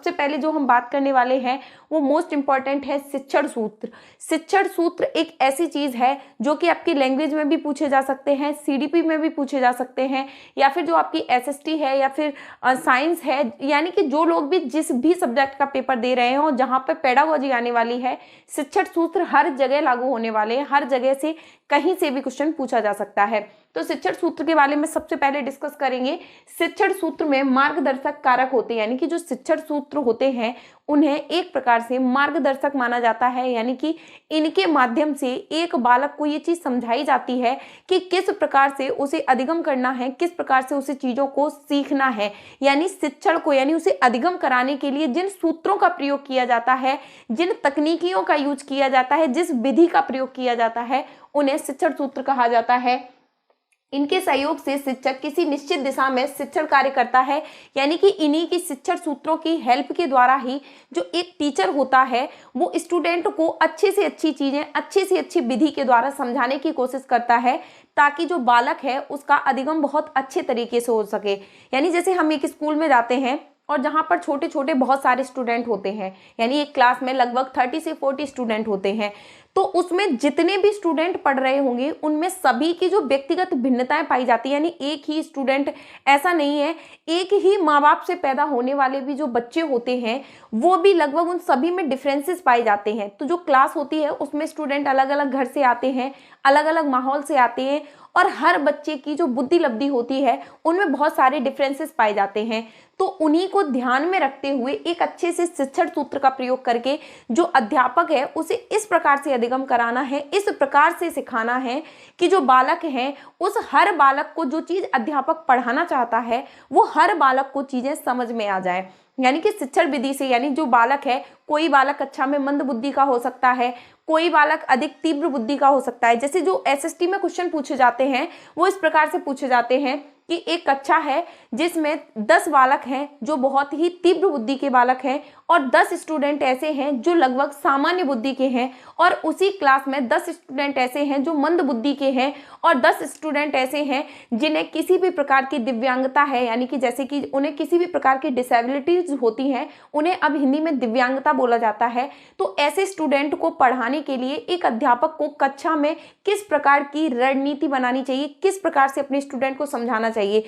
सबसे पहले जो हम बात करने वाले हैं वो मोस्ट इंपॉर्टेंट है शिक्षण सूत्र। शिक्षण सूत्र एक ऐसी चीज है जो कि आपकी लैंग्वेज में भी पूछे जा सकते हैं, सीडीपी में भी पूछे जा सकते हैं, या फिर जो आपकी एसएसटी है या फिर साइंस है, यानी कि जो लोग भी जिस भी सब्जेक्ट का पेपर दे रहे हैं और जहां पर पेडागोजी आने वाली है, शिक्षण सूत्र हर जगह लागू होने वाले हैं, हर जगह से कहीं से भी क्वेश्चन पूछा जा सकता है। तो शिक्षण सूत्र के बारे में सबसे पहले डिस्कस करेंगे। शिक्षण सूत्र में मार्गदर्शक कारक होते हैं, यानी कि जो शिक्षण सूत्र होते हैं उन्हें एक प्रकार से मार्गदर्शक माना जाता है, यानी कि इनके माध्यम से एक बालक को ये चीज समझाई जाती है कि किस प्रकार से उसे अधिगम करना है, किस प्रकार से उसे चीजों को सीखना है। यानी शिक्षण को, यानी उसे अधिगम कराने के लिए जिन सूत्रों का प्रयोग किया जाता है, जिन तकनीकियों का यूज किया जाता है, जिस विधि का प्रयोग किया जाता है, उन्हें शिक्षण सूत्र कहा जाता है। इनके सहयोग से शिक्षक किसी निश्चित दिशा में शिक्षण कार्य करता है, यानी कि इन्हीं की शिक्षण सूत्रों की हेल्प के द्वारा ही जो एक टीचर होता है वो स्टूडेंट को अच्छी से अच्छी चीजें, अच्छी से अच्छी विधि के द्वारा समझाने की कोशिश करता है, ताकि जो बालक है उसका अधिगम बहुत अच्छे तरीके से हो सके। यानी जैसे हम एक स्कूल में जाते हैं और जहाँ पर छोटे छोटे बहुत सारे स्टूडेंट होते हैं, यानी एक क्लास में लगभग 30 से 40 स्टूडेंट होते हैं, तो उसमें जितने भी स्टूडेंट पढ़ रहे होंगे उनमें सभी की जो व्यक्तिगत भिन्नताएं पाई जाती है। यानी एक ही स्टूडेंट, ऐसा नहीं है, एक ही माँ बाप से पैदा होने वाले भी जो बच्चे होते हैं वो भी लगभग उन सभी में डिफरेंसेस पाए जाते हैं। तो जो क्लास होती है उसमें स्टूडेंट अलग अलग घर से आते हैं, अलग अलग माहौल से आते हैं, और हर बच्चे की जो बुद्धि लब्धि होती है उनमें बहुत सारे डिफरेंसेस पाए जाते हैं। तो उन्हीं को ध्यान में रखते हुए एक अच्छे से शिक्षण सूत्र का प्रयोग करके जो अध्यापक है उसे इस प्रकार से अधिगम कराना है, इस प्रकार से सिखाना है कि जो बालक है उस हर बालक को जो चीज अध्यापक पढ़ाना चाहता है वो हर बालक को चीजें समझ में आ जाए। यानी कि शिक्षण विधि से, यानी जो बालक है, कोई बालक कक्षा में मंद बुद्धि का हो सकता है, कोई बालक अधिक तीव्र बुद्धि का हो सकता है। जैसे जो एसएसटी में क्वेश्चन पूछे जाते हैं वो इस प्रकार से पूछे जाते हैं कि एक कक्षा है जिसमें 10 बालक हैं जो बहुत ही तीव्र बुद्धि के बालक हैं और 10 स्टूडेंट ऐसे हैं जो लगभग सामान्य बुद्धि के हैं, और उसी क्लास में 10 स्टूडेंट ऐसे हैं जो मंद बुद्धि के हैं, और 10 स्टूडेंट ऐसे हैं जिन्हें किसी भी प्रकार की दिव्यांगता है, यानी कि जैसे कि उन्हें किसी भी प्रकार की डिसेबिलिटीज होती हैं, उन्हें अब हिंदी में दिव्यांगता बोला जाता है। तो ऐसे स्टूडेंट को पढ़ाने के लिए एक अध्यापक को कक्षा में किस प्रकार की रणनीति बनानी चाहिए, किस प्रकार से अपने स्टूडेंट को समझाना चाहिए,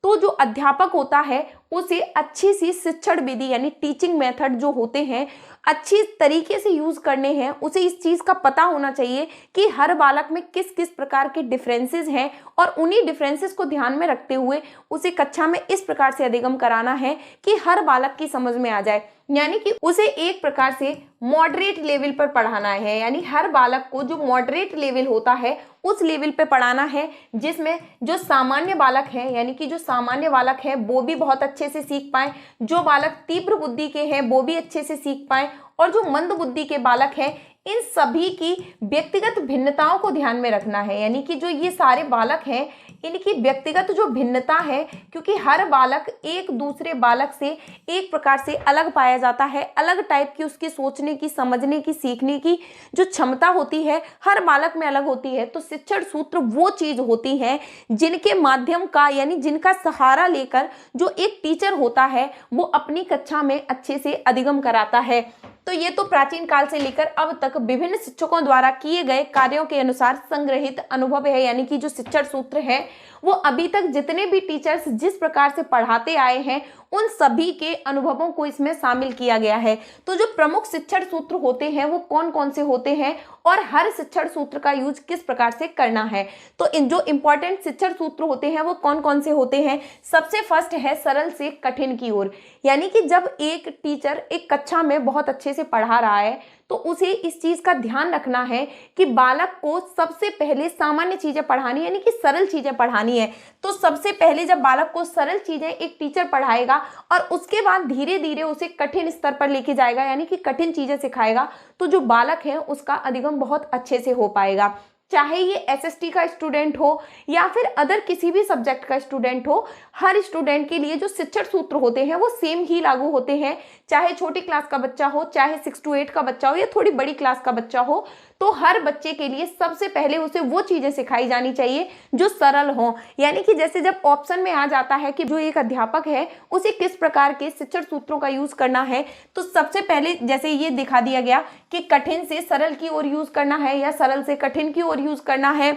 तो जो अध्यापक होता है उसे अच्छी सी शिक्षण विधि यानी टीचिंग मेथड जो होते हैं अच्छी तरीके से यूज करने हैं। उसे इस चीज का पता होना चाहिए कि हर बालक में किस किस प्रकार के डिफरेंसेस हैं, और उन्हीं डिफरेंसेस को ध्यान में रखते हुए उसे कक्षा में इस प्रकार से अधिगम कराना है कि हर बालक की समझ में आ जाए। यानी कि उसे एक प्रकार से मॉडरेट लेवल पर पढ़ाना है, यानी हर बालक को जो मॉडरेट लेवल होता है उस लेवल पे पढ़ाना है, जिसमें जो सामान्य बालक हैं, यानी कि जो सामान्य बालक हैं वो भी बहुत अच्छे से सीख पाए, जो बालक तीव्र बुद्धि के हैं वो भी अच्छे से सीख पाए, और जो मंद बुद्धि के बालक हैं इन सभी की व्यक्तिगत भिन्नताओं को ध्यान में रखना है। यानी कि जो ये सारे बालक हैं इनकी व्यक्तिगत जो भिन्नता है, क्योंकि हर बालक एक दूसरे बालक से एक प्रकार से अलग पाया जाता है, अलग टाइप की उसकी सोचने की, समझने की, सीखने की जो क्षमता होती है हर बालक में अलग होती है। तो शिक्षण सूत्र वो चीज होती है जिनके माध्यम का, यानी जिनका सहारा लेकर जो एक टीचर होता है वो अपनी कक्षा में अच्छे से अधिगम कराता है। तो ये तो प्राचीन काल से लेकर अब तक विभिन्न शिक्षकों द्वारा किए गए कार्यों के अनुसार संग्रहित अनुभव है, यानी कि जो शिक्षण सूत्र है वो अभी तक जितने भी टीचर्स जिस प्रकार से पढ़ाते आए हैं उन सभी के अनुभवों को इसमें शामिल किया गया है। तो जो प्रमुख शिक्षण सूत्र होते हैं वो कौन कौन से होते हैं और हर शिक्षण सूत्र का यूज किस प्रकार से करना है, तो इन जो इंपॉर्टेंट शिक्षण सूत्र होते हैं वो कौन कौन से होते हैं। सबसे फर्स्ट है सरल से कठिन की ओर, यानी कि जब एक टीचर एक कक्षा में बहुत अच्छे से पढ़ा रहा है तो उसे इस चीज का ध्यान रखना है कि बालक को सबसे पहले सामान्य चीजें पढ़ानी, यानी कि सरल चीजें पढ़ानी है। तो सबसे पहले जब बालक को सरल चीजें एक टीचर पढ़ाएगा और उसके बाद धीरे धीरे उसे कठिन स्तर पर लेके जाएगा, यानी कि कठिन चीजें सिखाएगा, तो जो बालक है उसका अधिगम बहुत अच्छे से हो पाएगा। चाहे ये एसएसटी का स्टूडेंट हो या फिर अदर किसी भी सब्जेक्ट का स्टूडेंट हो, हर स्टूडेंट के लिए जो शिक्षण सूत्र होते हैं वो सेम ही लागू होते हैं। चाहे छोटी क्लास का बच्चा हो, चाहे 6 to 8 का बच्चा हो या थोड़ी बड़ी क्लास का बच्चा हो, तो हर बच्चे के लिए सबसे पहले उसे वो चीजें सिखाई जानी चाहिए जो सरल हो। यानी कि जैसे जब ऑप्शन में आ जाता है कि जो एक अध्यापक है उसे किस प्रकार के शिक्षण सूत्रों का यूज करना है, तो सबसे पहले जैसे ये दिखा दिया गया कि कठिन से सरल की ओर यूज करना है या सरल से कठिन की ओर यूज करना है,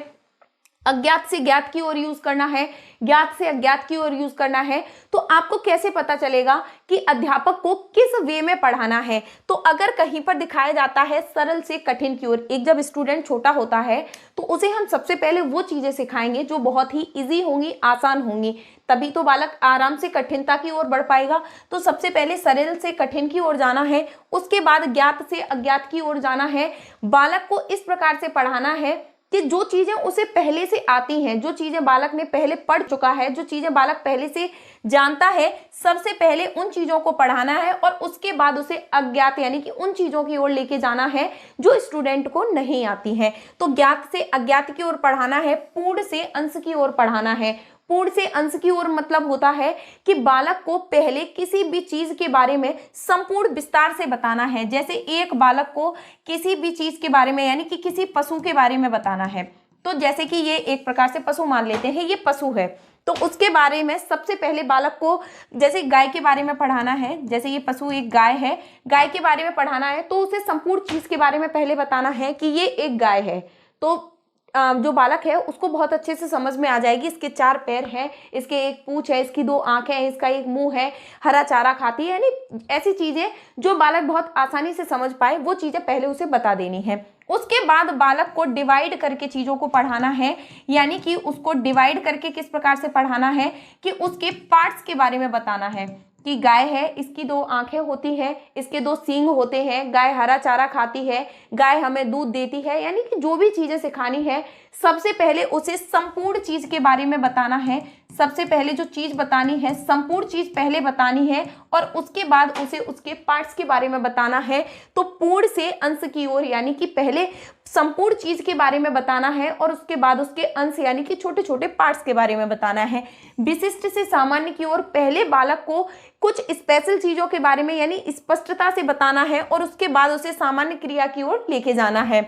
अज्ञात से ज्ञात की ओर यूज करना है, ज्ञात से अज्ञात की ओर यूज करना है, तो आपको कैसे पता चलेगा कि अध्यापक को किस वे में पढ़ाना है। तो अगर कहीं पर दिखाया जाता है सरल से कठिन की ओर, एक जब स्टूडेंट छोटा होता है तो उसे हम सबसे पहले वो चीजें सिखाएंगे जो बहुत ही इजी होंगी, आसान होंगी, तभी तो बालक आराम से कठिनता की ओर बढ़ पाएगा। तो सबसे पहले सरल से कठिन की ओर जाना है, उसके बाद ज्ञात से अज्ञात की ओर जाना है। बालक को इस प्रकार से पढ़ाना है कि जो चीजें उसे पहले से आती हैं, जो चीजें बालक ने पहले पढ़ चुका है, जो चीजें बालक पहले से जानता है, सबसे पहले उन चीजों को पढ़ाना है और उसके बाद उसे अज्ञात यानी कि उन चीजों की ओर लेके जाना है जो स्टूडेंट को नहीं आती हैं। तो ज्ञात से अज्ञात की ओर पढ़ाना है, पूर्ण से अंश की ओर पढ़ाना है। पूर्ण से अंश की ओर मतलब होता है कि बालक को पहले किसी भी चीज के बारे में संपूर्ण विस्तार से बताना है। जैसे एक बालक को किसी भी चीज के बारे में यानी कि किसी पशु के बारे में बताना है, तो जैसे कि ये एक प्रकार से पशु मान लेते हैं, ये पशु है, तो उसके बारे में सबसे पहले बालक को जैसे गाय के बारे में पढ़ाना है, जैसे ये पशु एक गाय है, गाय के बारे में पढ़ाना है, तो उसे संपूर्ण चीज के बारे में पहले बताना है कि ये एक गाय है। तो जो बालक है उसको बहुत अच्छे से समझ में आ जाएगी, इसके 4 पैर हैं, इसके एक पूंछ है, इसकी 2 आंखें हैं, इसका एक मुंह है, हरा चारा खाती है, यानी ऐसी चीजें जो बालक बहुत आसानी से समझ पाए वो चीजें पहले उसे बता देनी है। उसके बाद बालक को डिवाइड करके चीजों को पढ़ाना है, यानी कि उसको डिवाइड करके किस प्रकार से पढ़ाना है कि उसके पार्ट्स के बारे में बताना है कि गाय है, इसकी 2 आंखें होती हैं, इसके 2 सींग होते हैं, गाय हरा चारा खाती है, गाय हमें दूध देती है, यानी कि जो भी चीजें सिखानी है सबसे पहले उसे संपूर्ण चीज के बारे में बताना है। सबसे पहले जो चीज बतानी है संपूर्ण चीज पहले बतानी है और उसके बाद उसे उसके पार्ट्स के बारे में बताना है। तो पूर्ण से अंश की ओर यानी कि पहले संपूर्ण चीज के बारे में बताना है और उसके बाद उसके अंश यानी कि छोटे छोटे पार्ट्स के बारे में बताना है। विशिष्ट से सामान्य की ओर पहले बालक को कुछ स्पेशल चीजों के बारे में यानी स्पष्टता से बताना है और उसके बाद उसे सामान्य क्रिया की ओर लेके जाना है।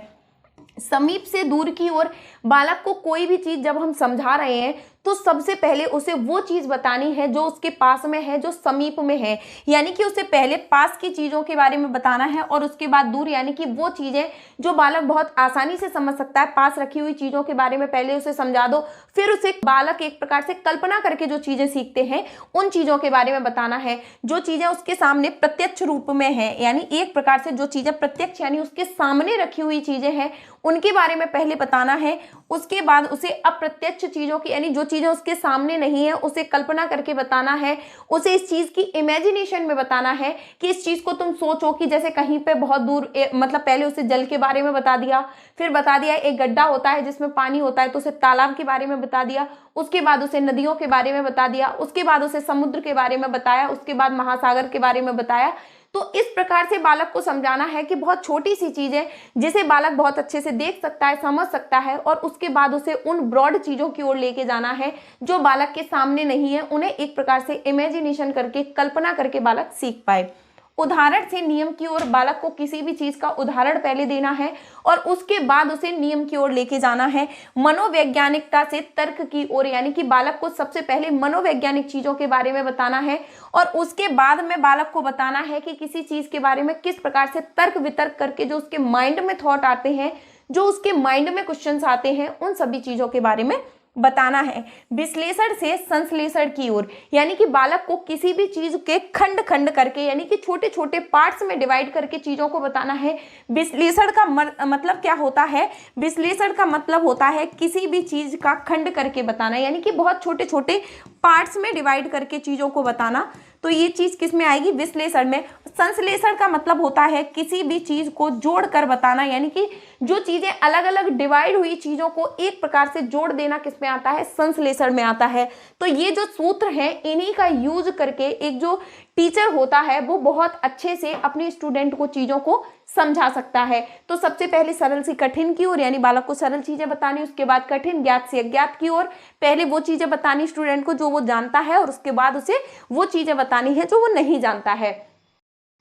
समीप से दूर की ओर बालक को कोई भी चीज जब हम समझा रहे हैं तो सबसे पहले उसे वो चीज बतानी है जो उसके पास में है, जो समीप में है, यानी कि उसे पहले पास की चीजों के बारे में बताना है और उसके बाद दूर यानी कि वो चीजें जो बालक बहुत आसानी से समझ सकता है। पास रखी हुई चीजों के बारे में पहले उसे समझा दो, फिर उसे बालक एक प्रकार से कल्पना करके जो चीजें सीखते हैं उन चीजों के बारे में बताना है। जो चीजें उसके सामने प्रत्यक्ष रूप में है यानी एक प्रकार से जो चीजें प्रत्यक्ष यानी उसके सामने रखी हुई चीजें हैं उनके बारे में पहले बताना है। उसके बाद उसे अप्रत्यक्ष चीजों की यानी जो चीजें उसके सामने नहीं है उसे कल्पना करके बताना है। उसे इस चीज की इमेजिनेशन में बताना है कि इस चीज को तुम सोचो कि जैसे कहीं पे बहुत दूर मतलब पहले उसे जल के बारे में बता दिया, फिर बता दिया एक गड्ढा होता है जिसमें पानी होता है तो उसे तालाब के बारे में बता दिया, उसके बाद उसे नदियों के बारे में बता दिया, उसके बाद उसे समुद्र के बारे में बताया, उसके बाद महासागर के बारे में बताया। तो इस प्रकार से बालक को समझाना है कि बहुत छोटी सी चीज है जिसे बालक बहुत अच्छे से देख सकता है, समझ सकता है और उसके बाद उसे उन ब्रॉड चीजों की ओर लेके जाना है जो बालक के सामने नहीं है, उन्हें एक प्रकार से इमेजिनेशन करके कल्पना करके बालक सीख पाए। उदाहरण से नियम की ओर बालक को किसी भी चीज का उदाहरण पहले देना है और उसके बाद उसे नियम की ओर लेके जाना है। मनोवैज्ञानिकता से तर्क की ओर यानी कि बालक को सबसे पहले मनोवैज्ञानिक चीजों के बारे में बताना है और उसके बाद में बालक को बताना है कि किसी चीज के बारे में किस प्रकार से तर्क वितर्क करके जो उसके माइंड में थॉट आते हैं, जो उसके माइंड में क्वेश्चंस आते हैं, उन सभी चीजों के बारे में बताना है। विश्लेषण से संश्लेषण की ओर यानी कि बालक को किसी भी चीज के खंड खंड करके यानी कि छोटे छोटे पार्ट्स में डिवाइड करके चीजों को बताना है। विश्लेषण का मतलब क्या होता है? विश्लेषण का मतलब होता है किसी भी चीज का खंड करके बताना यानी कि बहुत छोटे छोटे पार्ट्स में डिवाइड करके चीजों को बताना। तो ये चीज किस में आएगी? विश्लेषण में। संश्लेषण का मतलब होता है किसी भी चीज को जोड़कर बताना यानी कि जो चीजें अलग अलग डिवाइड हुई चीजों को एक प्रकार से जोड़ देना किस में आता है? संश्लेषण में आता है। तो ये जो सूत्र हैं इन्हीं का यूज करके एक जो टीचर होता है वो बहुत अच्छे से अपने स्टूडेंट को चीजों को समझा सकता है। तो सबसे पहले सरल से कठिन की ओर यानी बालक को सरल चीजें बतानी, उसके बाद कठिन ज्ञात से अज्ञात की ओर पहले वो चीजें बतानी स्टूडेंट को जो वो जानता है और उसके बाद उसे वो चीजें बतानी है जो वो नहीं जानता है।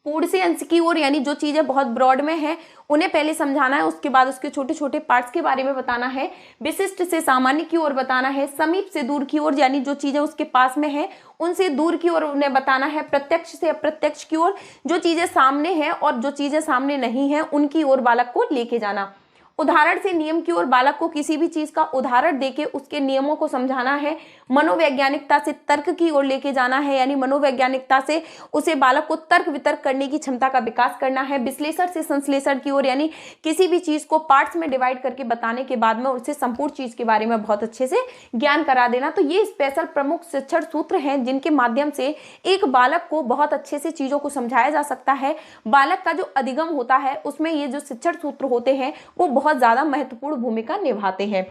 पूर्ण से अंश की ओर, यानी जो चीजें बहुत ब्रॉड में है उन्हें पहले समझाना है, उसके बाद उसके छोटे छोटे पार्ट्स के बारे में बताना है। विशिष्ट से सामान्य की ओर बताना है। समीप से दूर की ओर, यानी जो चीजें उसके पास में है उनसे दूर की ओर उन्हें बताना है। प्रत्यक्ष से अप्रत्यक्ष की ओर, जो चीजें सामने हैं और जो चीजें सामने नहीं है उनकी ओर बालक को लेके जाना। उदाहरण से नियम की ओर, बालक को किसी भी चीज का उदाहरण देके उसके नियमों को समझाना है। मनोवैज्ञानिकता से तर्क की ओर लेके जाना है, यानी मनोवैज्ञानिकता से उसे बालक को तर्क वितर्क करने की क्षमता का विकास करना है। विश्लेषण से संश्लेषण की ओर, यानी किसी भी चीज को पार्ट्स में डिवाइड करके बताने के बाद में उसे संपूर्ण चीज के बारे में बहुत अच्छे से ज्ञान करा देना। तो ये स्पेशल प्रमुख शिक्षण सूत्र हैं जिनके माध्यम से एक बालक को बहुत अच्छे से चीजों को समझाया जा सकता है। बालक का जो अधिगम होता है उसमें ये जो शिक्षण सूत्र होते हैं वो बहुत ज्यादा महत्वपूर्ण भूमिका निभाते हैं।